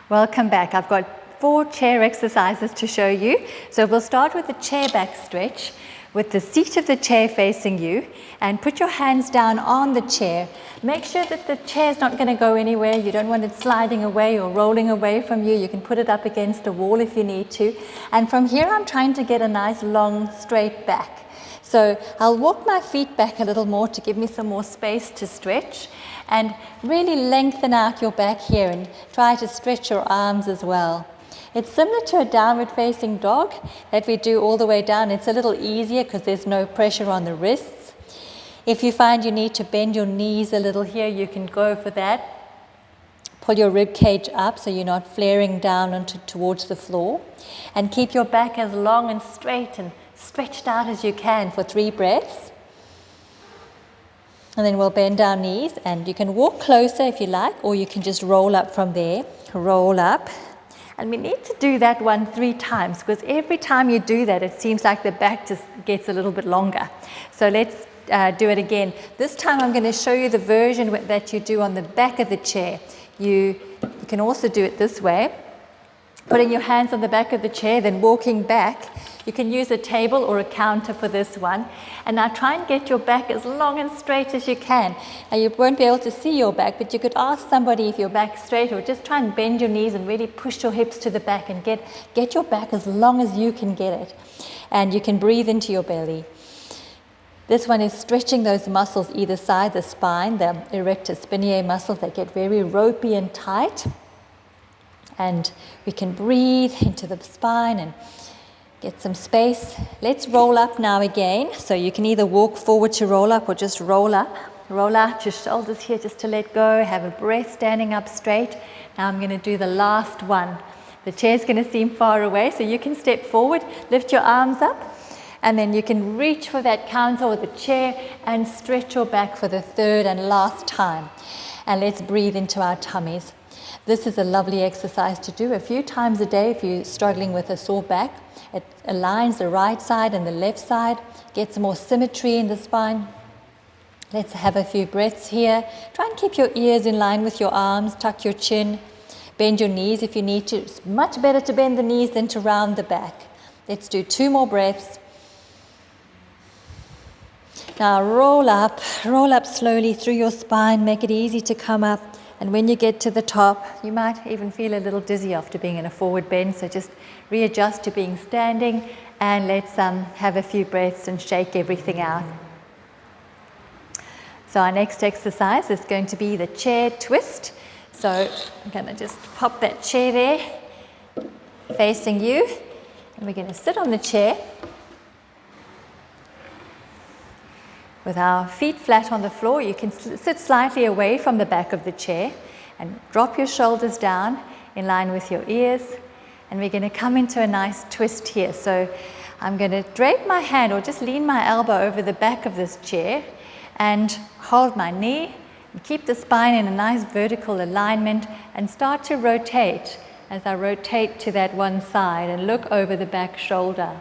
Welcome back. I've got 4 chair exercises to show you. So we'll start with the chair back stretch with the seat of the chair facing you, and put your hands down on the chair. Make sure that the chair's not going to go anywhere. You don't want it sliding away or rolling away from you. You can put it up against a wall if you need to. And from here I'm trying to get a nice long straight back. So I'll walk my feet back a little more to give me some more space to stretch, and really lengthen out your back here and try to stretch your arms as well. It's similar to a downward facing dog that we do all the way down. It's a little easier because there's no pressure on the wrists. If you find you need to bend your knees a little here, you can go for that. Pull your rib cage up so you're not flaring down towards the floor, and keep your back as long and straight and stretched out as you can for 3 breaths. And then we'll bend our knees, and you can walk closer if you like, or you can just roll up from there. Roll up. And we need to do that 3 times, because every time you do that, it seems like the back just gets a little bit longer. So let's do it again. This time I'm going to show you the version that you do on the back of the chair. You can also do it this way, putting your hands on the back of the chair, then walking back. You can use a table or a counter for this one. And now try and get your back as long and straight as you can. Now you won't be able to see your back, but you could ask somebody if your back's straight, or just try and bend your knees and really push your hips to the back and get your back as long as you can get it. And you can breathe into your belly. This one is stretching those muscles either side, the spine, the erector spinae muscles that get very ropey and tight. And we can breathe into the spine and get some space. Let's roll up now again. So you can either walk forward to roll up or just roll up. Roll out your shoulders here just to let go. Have a breath standing up straight. Now I'm going to do the last one. The chair's going to seem far away, so you can step forward, lift your arms up, and then you can reach for that counter or the chair and stretch your back for the 3rd and last time. And let's breathe into our tummies. This is a lovely exercise to do a few times a day if you're struggling with a sore back. It aligns the right side and the left side, gets more symmetry in the spine. Let's have a few breaths here. Try and keep your ears in line with your arms, tuck your chin, bend your knees if you need to. It's much better to bend the knees than to round the back. Let's do 2 more breaths. Now roll up slowly through your spine, make it easy to come up. And when you get to the top, you might even feel a little dizzy after being in a forward bend, so just readjust to being standing, and let's have a few breaths and shake everything out. So our next exercise is going to be the chair twist. So I'm going to just pop that chair there, facing you, and we're going to sit on the chair with our feet flat on the floor. You can sit slightly away from the back of the chair and drop your shoulders down in line with your ears. And we're going to come into a nice twist here. So I'm going to drape my hand or just lean my elbow over the back of this chair and hold my knee and keep the spine in a nice vertical alignment, and start to rotate as I rotate to that one side and look over the back shoulder.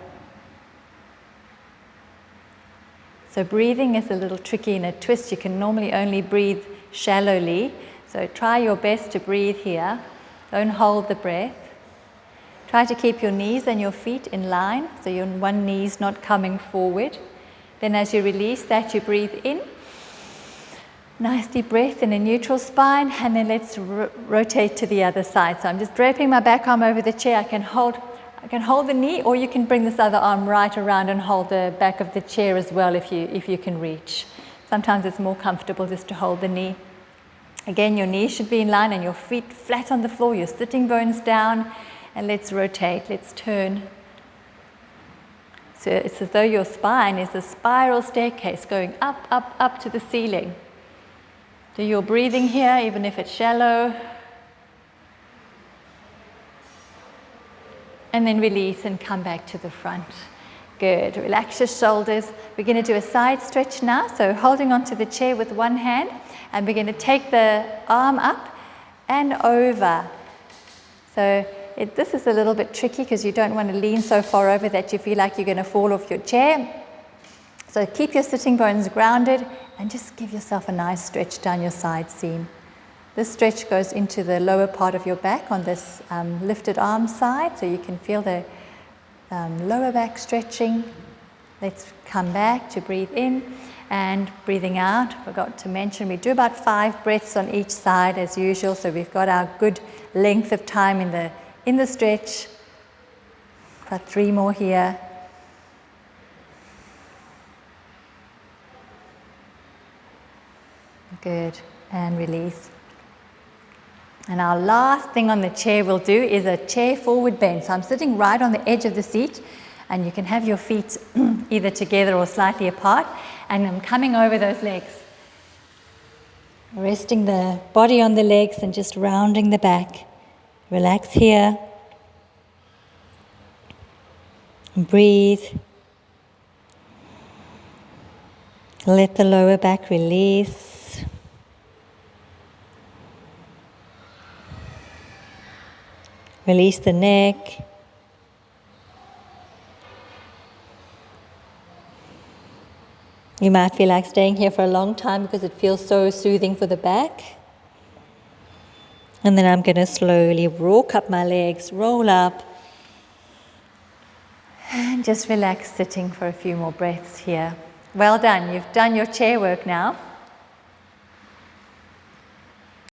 So breathing is a little tricky in a twist. You can normally only breathe shallowly. So try your best to breathe here. Don't hold the breath. Try to keep your knees and your feet in line, so your one knee's not coming forward. Then as you release that, you breathe in. Nice deep breath in a neutral spine, and then let's rotate to the other side. So I'm just draping my back arm over the chair. I can hold the knee, or you can bring this other arm right around and hold the back of the chair as well if you can reach. Sometimes it's more comfortable just to hold the knee. Again, your knees should be in line and your feet flat on the floor, your sitting bones down, and let's rotate, let's turn. So it's as though your spine is a spiral staircase going up, up, up to the ceiling. Do your breathing here, even if it's shallow. And then release and come back to the front. Good. Relax your shoulders. We're going to do a side stretch now. So holding onto the chair with one hand, and we're going to take the arm up and over. So this is a little bit tricky because you don't want to lean so far over that you feel like you're going to fall off your chair. So keep your sitting bones grounded and just give yourself a nice stretch down your side seam. This stretch goes into the lower part of your back on this lifted arm side, so you can feel the lower back stretching. Let's come back to breathe in and breathing out. Forgot to mention we do about 5 breaths on each side as usual, so we've got our good length of time in the stretch. Got 3 more here. Good, and release. And our last thing on the chair we'll do is a chair forward bend. So I'm sitting right on the edge of the seat, and you can have your feet either together or slightly apart, and I'm coming over those legs. Resting the body on the legs and just rounding the back. Relax here. Breathe. Let the lower back release. Release the neck. You might feel like staying here for a long time because it feels so soothing for the back. And then I'm going to slowly walk up my legs, roll up, and just relax sitting for a few more breaths here. Well done. You've done your chair work now.